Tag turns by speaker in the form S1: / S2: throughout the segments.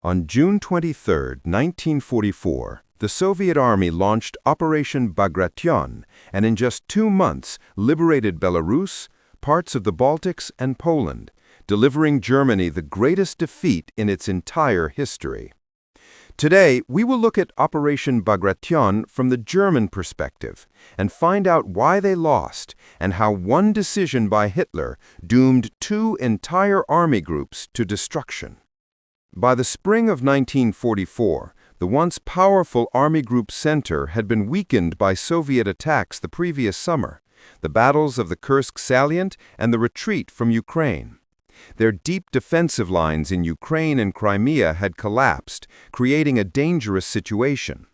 S1: On June 23, 1944, the Soviet Army launched Operation Bagration and in just 2 months liberated Belarus, parts of the Baltics, and Poland, delivering Germany the greatest defeat in its entire history. Today, we will look at Operation Bagration from the German perspective and find out why they lost and how one decision by Hitler doomed 2 entire army groups to destruction. By the spring of 1944, the once powerful Army Group Center had been weakened by Soviet attacks the previous summer, the battles of the Kursk salient and the retreat from Ukraine. Their deep defensive lines in Ukraine and Crimea had collapsed, creating a dangerous situation.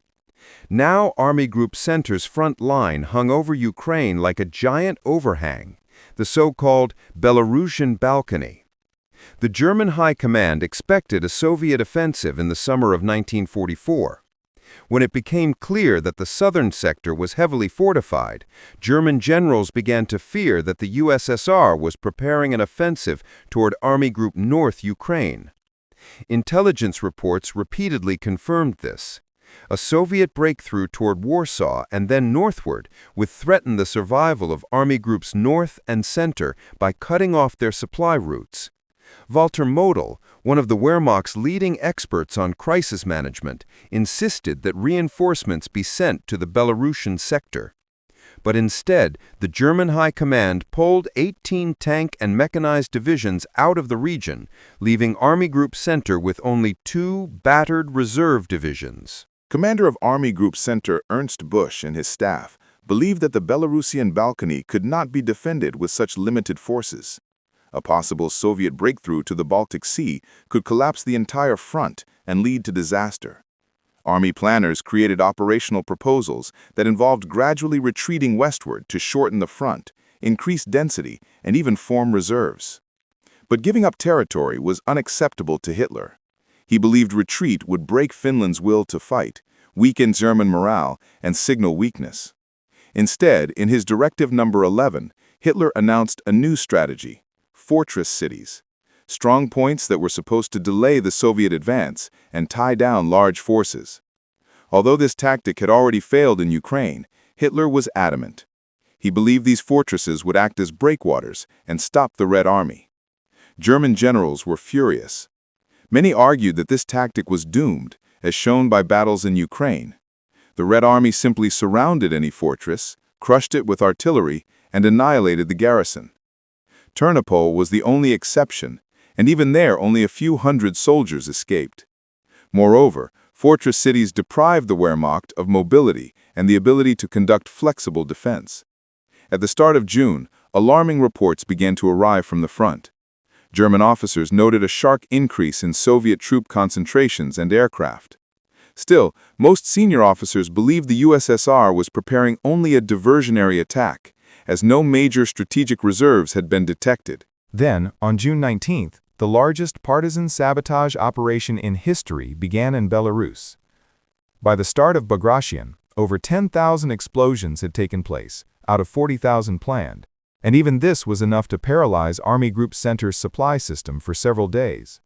S1: Now Army Group Center's front line hung over Ukraine like a giant overhang, the so-called Belarusian balcony. The German High Command expected a Soviet offensive in the summer of 1944. When it became clear that the southern sector was heavily fortified, German generals began to fear that the USSR was preparing an offensive toward Army Group North Ukraine. Intelligence reports repeatedly confirmed this. A Soviet breakthrough toward Warsaw and then northward would threaten the survival of Army Groups North and Center by cutting off their supply routes. Walter Model, one of the Wehrmacht's leading experts on crisis management, insisted that reinforcements be sent to the Belarusian sector. But instead, the German High Command pulled 18 tank and mechanized divisions out of the region, leaving Army Group Center with only 2 battered reserve divisions.
S2: Commander of Army Group Center Ernst Busch and his staff believed that the Belarusian balcony could not be defended with such limited forces. A possible Soviet breakthrough to the Baltic Sea could collapse the entire front and lead to disaster. Army planners created operational proposals that involved gradually retreating westward to shorten the front, increase density, and even form reserves. But giving up territory was unacceptable to Hitler. He believed retreat would break Finland's will to fight, weaken German morale, and signal weakness. Instead, in his Directive No. 11, Hitler announced a new strategy: fortress cities, strong points that were supposed to delay the Soviet advance and tie down large forces. Although this tactic had already failed in Ukraine, Hitler was adamant. He believed these fortresses would act as breakwaters and stop the Red Army. German generals were furious. Many argued that this tactic was doomed, as shown by battles in Ukraine. The Red Army simply surrounded any fortress, crushed it with artillery, and annihilated the garrison. Ternopil was the only exception, and even there only a few hundred soldiers escaped. Moreover, fortress cities deprived the Wehrmacht of mobility and the ability to conduct flexible defense. At the start of June, alarming reports began to arrive from the front. German officers noted a sharp increase in Soviet troop concentrations and aircraft. Still, most senior officers believed the USSR was preparing only a diversionary attack, as no major strategic reserves had been detected.
S3: Then, on June 19th, the largest partisan sabotage operation in history began in Belarus. By the start of Bagration, over 10,000 explosions had taken place, out of 40,000 planned, and even this was enough to paralyze Army Group Center's supply system for several days.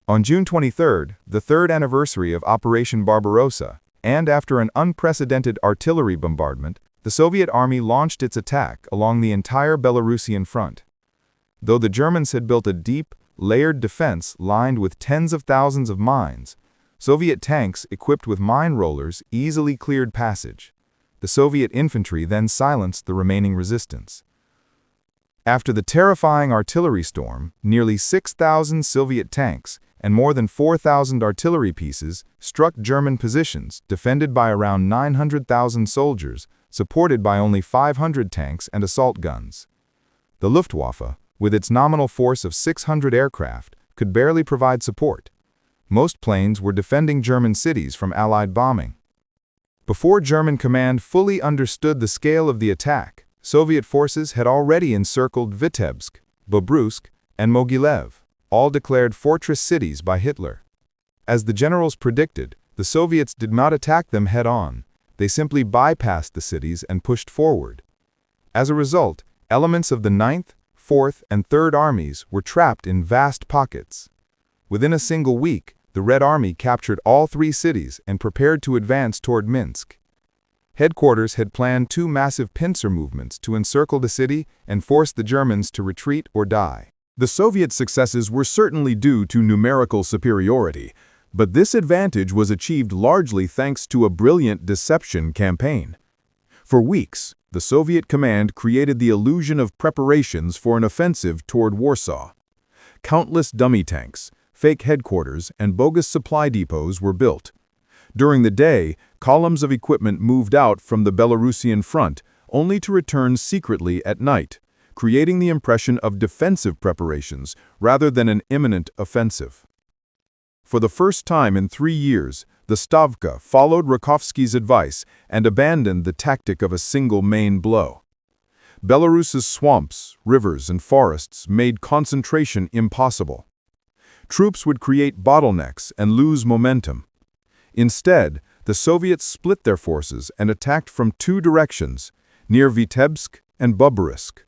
S3: On June 23rd, the 3rd anniversary of Operation Barbarossa, and after an unprecedented artillery bombardment, the Soviet Army launched its attack along the entire Belarusian front. Though the Germans had built a deep, layered defense lined with tens of thousands of mines, Soviet tanks equipped with mine rollers easily cleared passage. The Soviet infantry then silenced the remaining resistance. After the terrifying artillery storm, nearly 6,000 Soviet tanks and more than 4,000 artillery pieces struck German positions defended by around 900,000 soldiers, supported by only 500 tanks and assault guns. The Luftwaffe, with its nominal force of 600 aircraft, could barely provide support. Most planes were defending German cities from Allied bombing. Before German command fully understood the scale of the attack, Soviet forces had already encircled Vitebsk, Bobruisk, and Mogilev, all declared fortress cities by Hitler. As the generals predicted, the Soviets did not attack them head-on. They simply bypassed the cities and pushed forward. As a result, elements of the 9th, 4th, and 3rd Armies were trapped in vast pockets. Within a single week, the Red Army captured all three cities and prepared to advance toward Minsk. Headquarters had planned two massive pincer movements to encircle the city and force the Germans to retreat or die.
S1: The Soviet successes were certainly due to numerical superiority, but this advantage was achieved largely thanks to a brilliant deception campaign. For weeks, the Soviet command created the illusion of preparations for an offensive toward Warsaw. Countless dummy tanks, fake headquarters, and bogus supply depots were built. During the day, columns of equipment moved out from the Belarusian front, only to return secretly at night, creating the impression of defensive preparations rather than an imminent offensive. For the first time in 3 years, the Stavka followed Rakovsky's advice and abandoned the tactic of a single main blow. Belarus's swamps, rivers, and forests made concentration impossible. Troops would create bottlenecks and lose momentum. Instead, the Soviets split their forces and attacked from two directions, near Vitebsk and Bobruisk.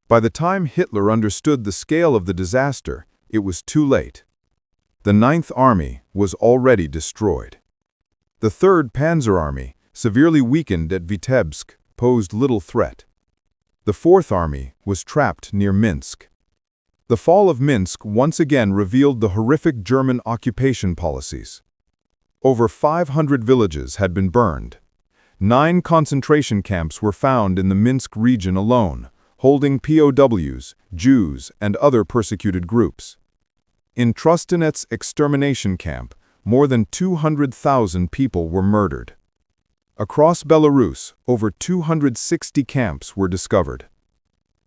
S1: By the time Hitler understood the scale of the disaster, it was too late. The Ninth Army was already destroyed. The Third Panzer Army, severely weakened at Vitebsk, posed little threat. The Fourth Army was trapped near Minsk. The fall of Minsk once again revealed the horrific German occupation policies. Over 500 villages had been burned. 9 concentration camps were found in the Minsk region alone, holding POWs, Jews, and other persecuted groups. In Trostinets extermination camp, more than 200,000 people were murdered. Across Belarus, over 260 camps were discovered.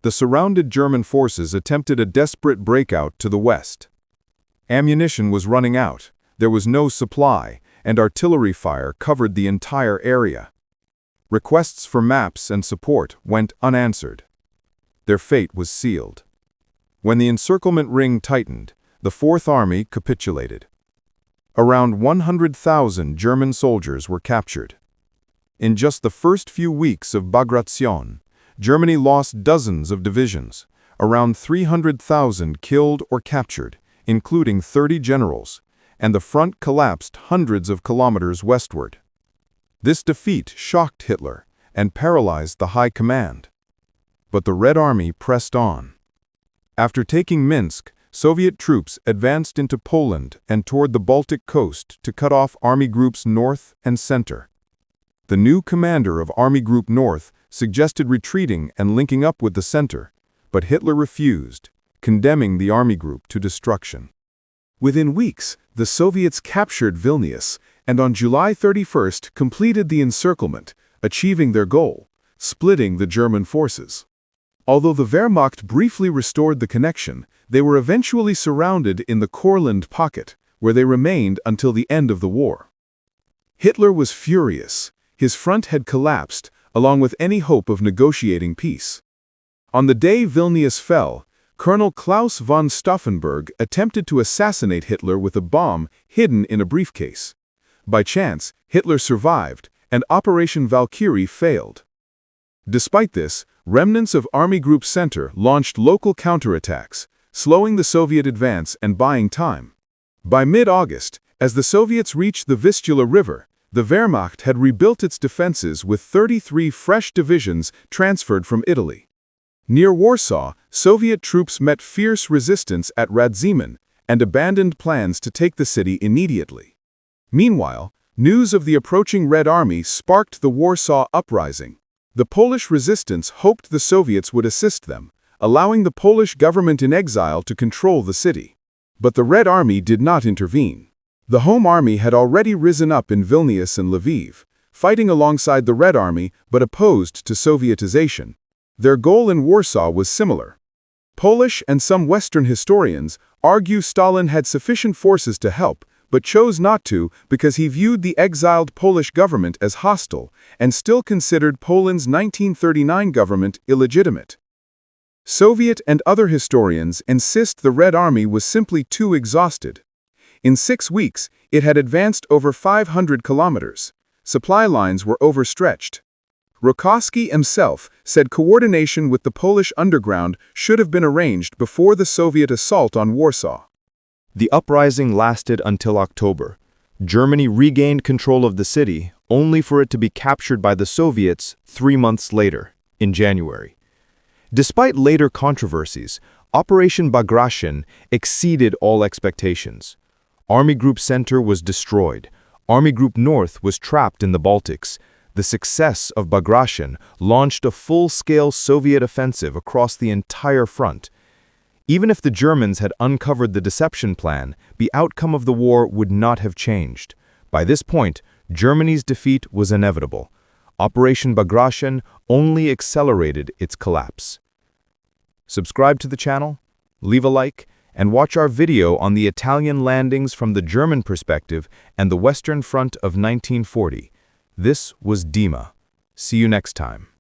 S1: The surrounded German forces attempted a desperate breakout to the west. Ammunition was running out, there was no supply, and artillery fire covered the entire area. Requests for maps and support went unanswered. Their fate was sealed. When the encirclement ring tightened, the Fourth Army capitulated. Around 100,000 German soldiers were captured. In just the first few weeks of Bagration, Germany lost dozens of divisions, around 300,000 killed or captured, including 30 generals, and the front collapsed hundreds of kilometers westward. This defeat shocked Hitler and paralyzed the high command. But the Red Army pressed on. After taking Minsk, Soviet troops advanced into Poland and toward the Baltic coast to cut off Army Groups North and Center. The new commander of Army Group North suggested retreating and linking up with the center, but Hitler refused, condemning the Army Group to destruction. Within weeks, the Soviets captured Vilnius and on July 31st completed the encirclement, achieving their goal, splitting the German forces. Although the Wehrmacht briefly restored the connection, they were eventually surrounded in the Courland pocket, where they remained until the end of the war. Hitler was furious. His front had collapsed, along with any hope of negotiating peace. On the day Vilnius fell, Colonel Klaus von Stauffenberg attempted to assassinate Hitler with a bomb hidden in a briefcase. By chance, Hitler survived, and Operation Valkyrie failed. Despite this, remnants of Army Group Center launched local counterattacks, slowing the Soviet advance and buying time. By mid-August, as the Soviets reached the Vistula River, the Wehrmacht had rebuilt its defenses with 33 fresh divisions transferred from Italy. Near Warsaw, Soviet troops met fierce resistance at Radzymin and abandoned plans to take the city immediately. Meanwhile, news of the approaching Red Army sparked the Warsaw Uprising. The Polish resistance hoped the Soviets would assist them, allowing the Polish government in exile to control the city. But the Red Army did not intervene. The Home Army had already risen up in Vilnius and Lviv, fighting alongside the Red Army but opposed to Sovietization. Their goal in Warsaw was similar. Polish and some Western historians argue Stalin had sufficient forces to help, but chose not to because he viewed the exiled Polish government as hostile and still considered Poland's 1939 government illegitimate. Soviet and other historians insist the Red Army was simply too exhausted. In 6 weeks, it had advanced over 500 kilometers. Supply lines were overstretched. Rakovsky himself said coordination with the Polish underground should have been arranged before the Soviet assault on Warsaw.
S3: The uprising lasted until October. Germany regained control of the city, only for it to be captured by the Soviets 3 months later, in January. Despite later controversies, Operation Bagration exceeded all expectations. Army Group Center was destroyed. Army Group North was trapped in the Baltics. The success of Bagration launched a full-scale Soviet offensive across the entire front. Even if the Germans had uncovered the deception plan, the outcome of the war would not have changed. By this point, Germany's defeat was inevitable. Operation Bagration only accelerated its collapse. Subscribe to the channel, leave a like, and watch our video on the Italian landings from the German perspective and the Western Front of 1940. This was Dima. See you next time.